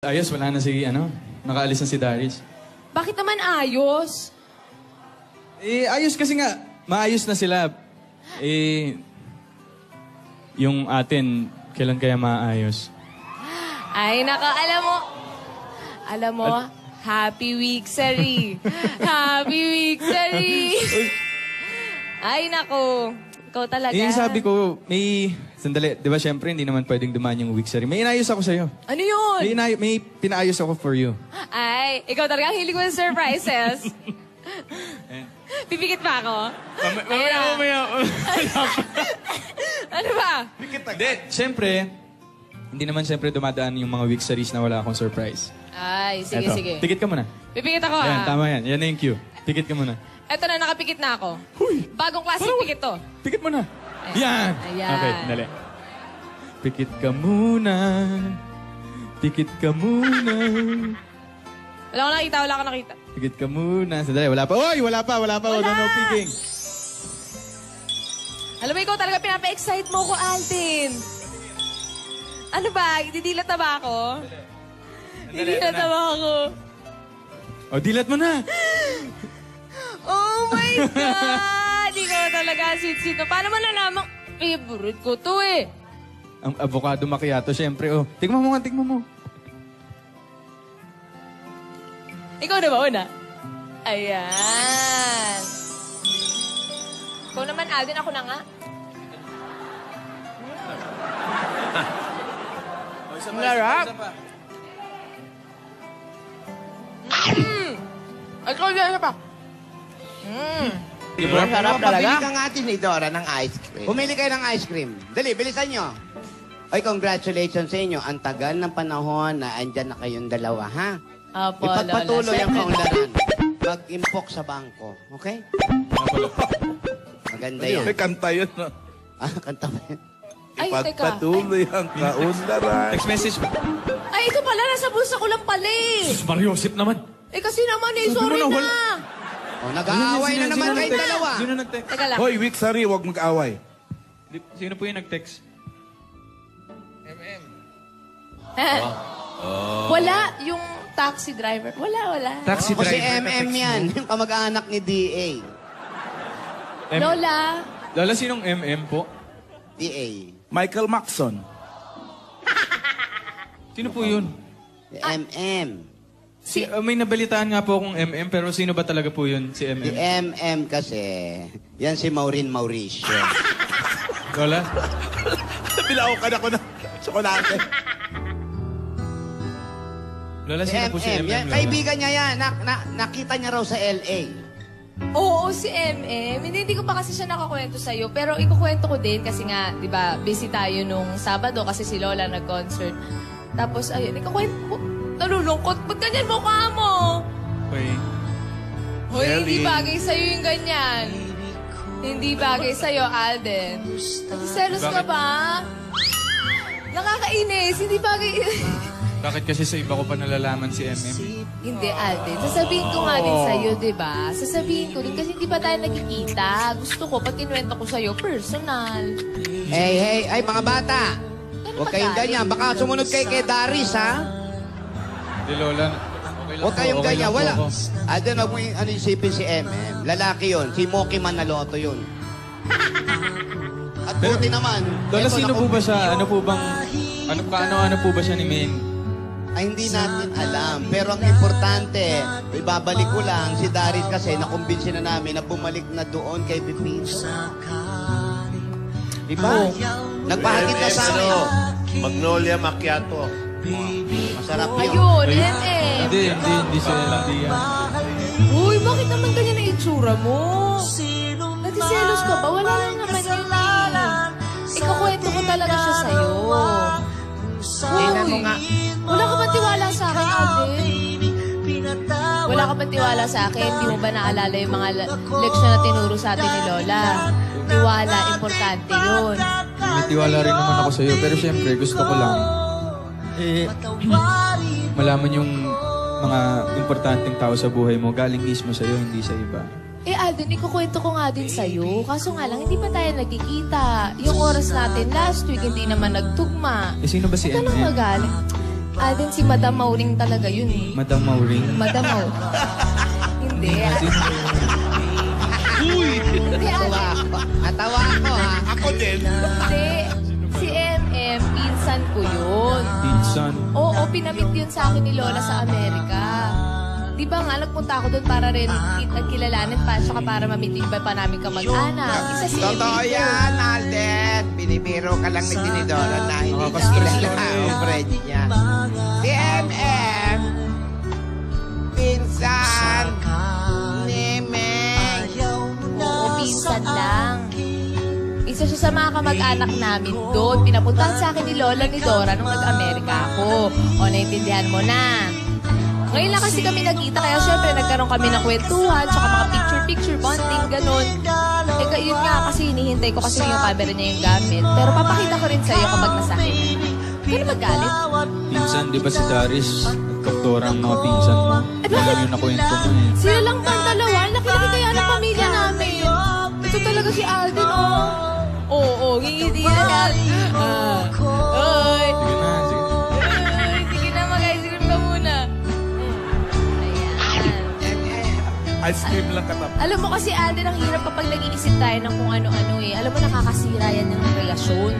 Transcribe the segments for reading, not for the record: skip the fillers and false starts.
Ayos, wala na si, nakaalis na si Darius. Bakit naman ayos? Ayos kasi nga, maayos na sila. Yung atin, kailan kaya maayos? Ay, alam mo, Happy Weeksary. Happy Weeksary. Ay, nako. Ikaw talaga. Sabi ko, sandali, di ba syempre hindi naman pwedeng dumaan yung Weeksary. May inayos ako sa'yo. Ano yun? May pinaayos ako for you. Ay, ikaw talaga ang hilig mo sa surprises. Pipikit pa ako? Mamaya. Ano ba? Hindi, syempre, hindi naman syempre dumadaan yung mga Weeksaries na wala akong surprise. Ay, sige, Eto, sige. Pikit ka muna. Pipikit ako, Yan, tama yan. Yan na yung cue. Pikit ka muna. Eto na, nakapikit na ako. Huy! Bagong klaseng pikit to. Pikit mo na. Yan! Ayan. Okay, dali. Pikit ka muna. Pikit ka muna. Wala ko nakita. Pikit ka muna. Sandali, wala pa. Oy! Wala pa. Wala! No picking. Alam mo, ikaw talaga pinapa-excite mo ko, Alden. Ano ba? Didilat na ba ako? Didilat na ba ako? O, dilat mo na. Oh my God! Ikaw talaga, sweet-sweet. Paano mo nalamang favorite ko to eh? Ang avocado macchiato, syempre. Oh, tignan mo. Ikaw na ba una? Ayan. Ikaw naman, Alden. Ako na nga. Ang larap. Ikaw na, isa pa. Masarap talaga. Pabili ka nga tinidora ng ice cream. Pumili kayo ng ice cream. Dali, bilisan nyo. Ay, congratulations sa inyo. Ang tagal ng panahon na andyan na kayong dalawa, ha? Apo, ipagpatuloy ang kaunlaran. Mag-impok sa bangko. Okay? Maganda yan. May kanta yun, no? Kanta ba yan? Ay, teka. Ipagpatuloy ang kaunlaran. Text message. Ay, ito pala. Nasa bulsa ko lang pala eh. Sus, Mariosip naman. Eh, kasi naman eh. Sorry na. Nag-aaway na naman kayong dalawa. Sino nag-text? Teka lang. Hoy, Weeksary, huwag mag-away. Sino po yung nag-text? Wala yung taxi driver. Wala. Taxi driver. Kasi MM yan. Yung kamag-anak ni DA. Lola. Lola, sinong MM po? DA. Michael Maxon. Sino po yun? MM. May nabalitaan nga po akong MM, pero sino ba talaga po yun, si Si MM? MM kasi, yan si Maureen Mauricio. Lola? Bilaukan ako na tsokolate. Lola, Si sino po si MM. MM? Yan, Lola? kaibigan niya yan. Nakita niya raw sa LA. Oo, si MM. Hindi ko pa kasi siya nakakwento sa'yo. Pero ikukwento ko din kasi nga, di ba, busy tayo nung Sabado kasi si Lola nag-concert. Tapos, ayun, ikukwento ko. Nalulungkot. Ba't ganyan mukha mo? Okay. Hoy, hindi bagay sa'yo yung ganyan. Hindi bagay sa'yo, Alden. Nagsiselos ka ba? Nakakainis. Hindi bagay... Bakit kasi sa iba ko pa nalalaman si MM? Hindi, Alden. Sasabihin ko nga din sa'yo, di ba? Sasabihin ko din kasi hindi pa tayo nagkikita. Gusto ko, pag kinuwento ko sa'yo, personal. Hey, mga bata. Huwag kayong ganyan. Baka sumunod kayo kay Darius, ha? Hindi, Lola. Okay lang Huwag kayong okay ganyan. lang po Wala. ako. Alden, huwag mo isipin si MM. Lalaki yun. Si Moki Manaloto yun. At buti naman. Lola, eto, sino po ba siya? Ano po bang... Ano po ba siya ni Maine? Ay, hindi natin alam. Pero ang importante, ibabalik ko lang, si Darius kasi nakumbinsi na namin na bumalik na doon kay Pipino. Diba? Nagpahatid na sa amin. Magnolia Macchiato. Masarap yun. Ayun, MM. Hindi siya. Hindi yan. Uy, bakit naman ganyan ang itsura mo? Nagsiselos ka ba? Wala lang naman yun eh. Ikakwento ko talaga siya sa'yo. Tingnan mo nga. Wala ka ba tiwala sa akin, Alden? Wala ka ba tiwala sa akin? Di mo ba naalala yung mga leksyon na tinuro sa atin ni Lola? Tiwala, importante yun. May tiwala rin naman ako sa'yo. Pero syempre, gusto ko lang. Malaman yung mga importanteng tao sa buhay mo. Galing mismo sa'yo, hindi sa iba. Alden, ikukwento ko nga din sa'yo. Kaso nga lang, hindi pa tayo nagkikita. Yung oras natin last week, hindi naman nagtugma. Sino ba si Huwag ka lang MM? magaling. Alden, si Madam Mauring talaga yun eh. Madam Mauring. Madam Mauring. Hindi. Hindi, Alden. Natawa ako, ha? Ako din. Hindi. Si MM, pinsan ko yun. Pinsan. Oo, pinamit yun sa akin ni Lola sa Amerika. Di ba nga, nagpunta ako doon para rin kilalanin pa, saka para mamitin ba pa namin kamag-anak. Isa si Totoo Emil. yan, Alden. Binibiro ka lang ni Tinidora na hindi niya Nakaka-stress kilala yun eh. ang friend niya. Si MM, pinsan ni Meg. Oo, pinsan lang. Isa siya sa mga kamag-anak namin doon. Pinapuntahan sa akin ni Lola ni Dora nung nag-Amerika ako. O, naintindihan mo na. Ngayon lang kasi kami nagkita, kaya syempre nagkaroon kami ng kwentuhan, tsaka mga picture-picture, bonding, ganun. Eh, yun nga kasi hinihintay ko kasi yung camera niya yung gamit. Pero papakita ko rin sa'yo kapag nasa akin. Kaya magalit. Pinsan, di ba si Daris? Nagdoktora ang mga pinsan mo. Eh, bakit? Yan yung nakwento mo eh. Sila lang bang dalawa? Nakilaki kaya ng pamilya namin. Ito talaga si Alden, oh. Oo, ngingiti na yan. Oy. Sige na, sige na. Ay, sige na, mag-ice cream ka muna. Ayan. Ice cream lang katap. Alam mo kasi, Alden, ang hirap kapag nag-iisip tayo ng kung ano-ano eh. Alam mo, nakakasira yan ng relasyon.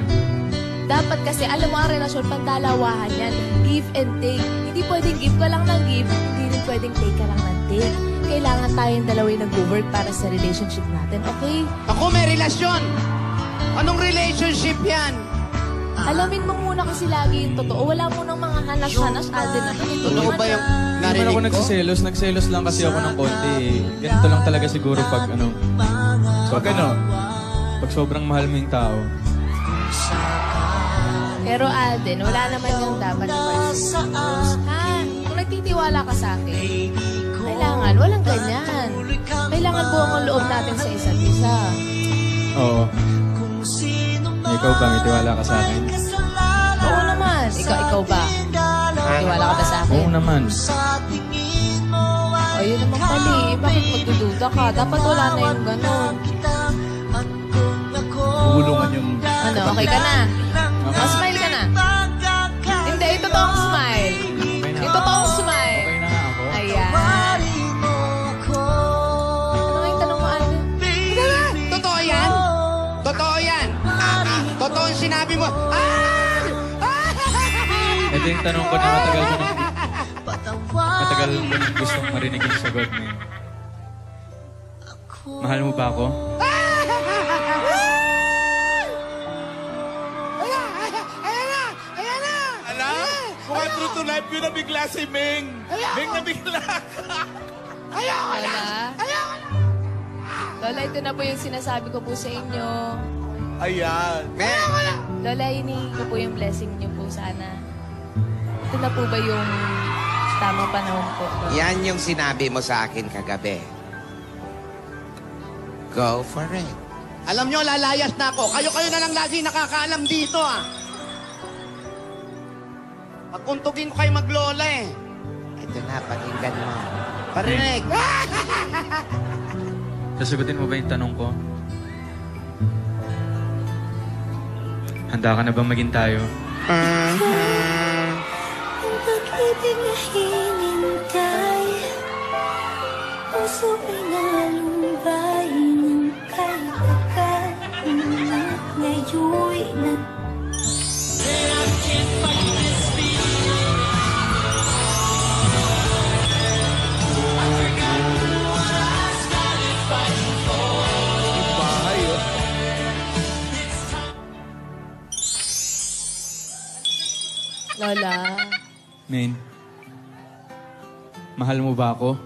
Dapat kasi, alam mo, ang relasyon, pandalawahan yan. Give and take. Hindi pwedeng give ka lang ng give, hindi rin pwedeng take ka lang ng take. Kailangan tayong dalawa yung nag-work para sa relationship natin, okay? Ako may relasyon. Anong relationship yan? Alamin mo muna kasi lagi yung totoo. Wala mo nang mga hanas-hanas, Alden, ano yung Totoo totoo ba yung Hindi naman narinig ako ko? nagsiselos. Nagselos lang kasi ako ng konti eh. Ganito lang talaga siguro pag ano. Pag ano? Pag sobrang mahal mo yung tao. Pero Alden, wala naman yung dapat i-serious. Ha? Kung nagtitiwala ka sa akin, kailangan, walang ganyan. Kailangan buong ang loob natin sa isa't isa. Oo. Ikaw ba? May tiwala ka sa akin? Oo naman. Ikaw ba? Tiwala ka ba sa akin? Oo naman. O, yun naman pali. Bakit magdududa ka? Dapat wala na yung ganun. Hulungan yung... Ano, okay ka na? Smile ka na? Hindi, yung totoong smile. Okay na. Yung totoong smile. Okay na nga ako. Ayan. Ano nga yung tanong mo, Alden? Totoo yan? Totoo yan? Totoo yung sinabi mo? Ito yung tanong ko na matagal ko nang gustong marinig yung sagot mo. Mahal mo ba ako? Ala? Mukhang true to life yun na bigla si Ming. Ming na bigla. Lola? Lola, ito na po yung sinasabi ko po sa inyo. Ayan. Lola, hinihingi ko po yung blessing niyo po sana. Ito na po ba yung tamang panahon po? Lola? Yan yung sinabi mo sa akin kagabi. Go for it. Alam nyo, lalayas na ako. Kayo na lang lagi nakakaalam dito, ah. Pagkuntugin ko kayo maglola, eh. Ito na, pakinggan mo. Parinig. Sasagutin mo ba yung tanong ko? Handa ka na bang maging tayo? Pag-ibig na hinintay, puso pinalumbay ng kaibigan. Ngayon'y Bahay, oh. Lola, Main, mahal mo ba ako?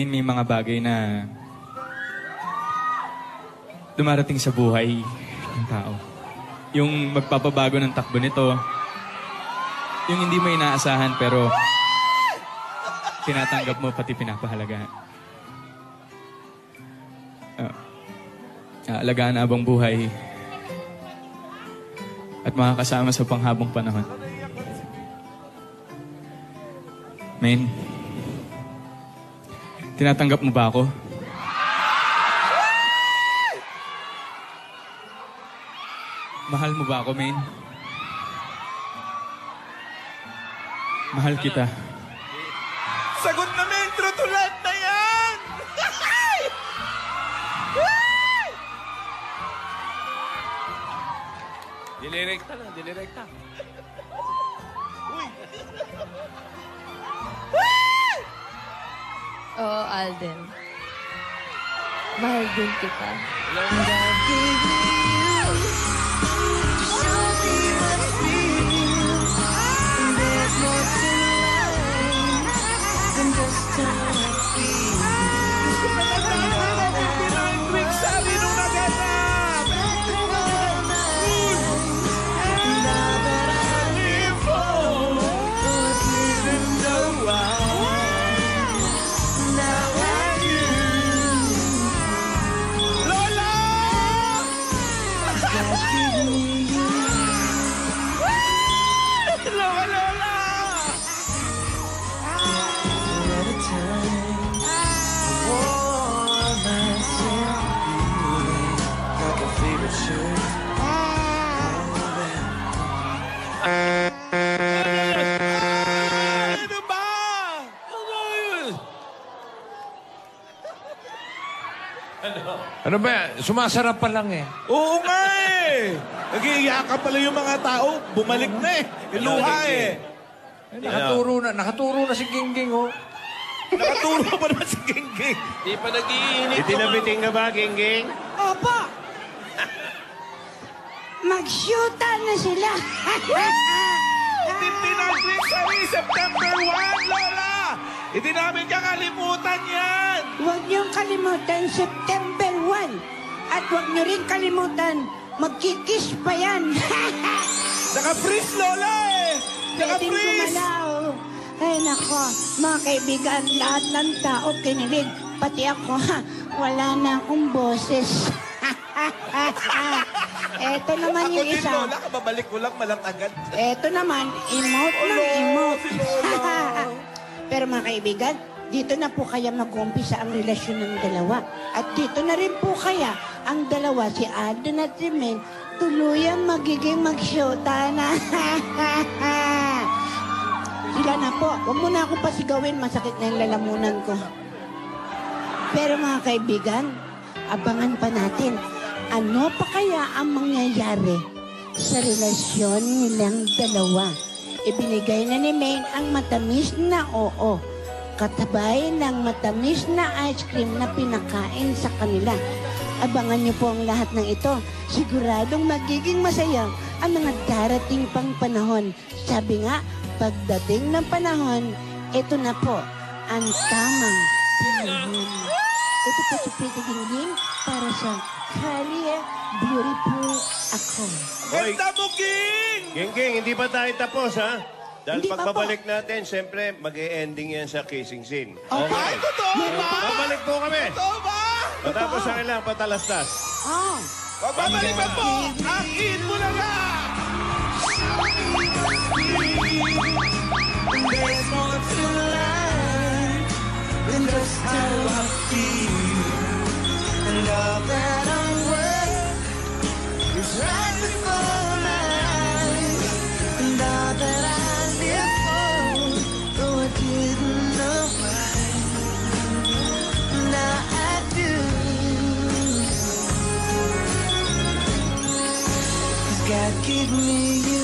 Main, may mga bagay na dumarating sa buhay ng tao. Yung magpapabago ng takbo nito, yung hindi mo inaasahan pero tinatanggap mo pati pinapahalagaan. Alagaan abang buhay at makakasama sa panghabang panahon. Main, tinatanggap mo ba ako? Mahal mo ba ako, Main? Mahal kita. Sagot na, Main! True to life na yan! Dilirekta na, dilirekta. Oo, Alden. Mahal din kita. Sabi nung naganap! Lola! Lola, Lola! Ano ba? Ano ba? Sumasarap pa lang eh. Oo nga eh. Nag-iiyakan pala yung mga tao. Bumalik na eh. Iluha eh. Nakaturo na si Gingging, oh. Nakaturo pa naman si Gingging. Di pa nag-iinit. Itinabiting ka ba, Gingging? Opo! Mag-shoota na sila! 59 weeks kami, September 1, Lola! Hindi namin kakalimutan yan! Huwag niyong kalimutan September 1. At huwag niyo rin kalimutan, magkikis pa yan. Naka-freeze, Lola eh! Pwedeng Naka-freeze! gumalaw. Ay nako, mga kaibigan, lahat ng tao kinilig. Pati ako, wala na akong boses. Eto naman Ako yung din, isa. Lola, kababalik ko lang malatagad. Eto naman, emote ng Olo, emote. si Lola. Pero mga kaibigan, dito na po kaya mag-umpisa ang relasyon ng dalawa. At dito na rin po kaya ang dalawa, si Alden at si Meng, tuluyang magiging mag-shota na. Sila na po. Huwag mo na akong pasigawin, masakit na yung lalamunan ko. Pero mga kaibigan, abangan pa natin. Ano pa kaya ang mangyayari sa relasyon nilang dalawa? Ibinigay na ni Maine ang matamis na oo, katabay ng matamis na ice cream na pinakain sa kanila. Abangan niyo po ang lahat ng ito. Siguradong magiging masaya ang mga darating pang panahon. Sabi nga, pagdating ng panahon, ito na po ang tamang panahon. Ito po si Pretty Gingging para sa Career Beautiful Ako. Ganda mo, King! Gingging, hindi pa tayo tapos, ha? Dahil Hindi pa pagbabalik natin, siyempre, mag-e-ending yan sa kissing scene. Ay, totoo ba? Babalik po kami. Totoo ba? Matapos ang ilang patalastas. Oh, Pagbabalik pa po, akin mo na lang! There's more to life than just how I feel. And all that I'm worth is right before my eyes. And all that I live for, though I didn't know why, now I do. 'Cause God gave me you.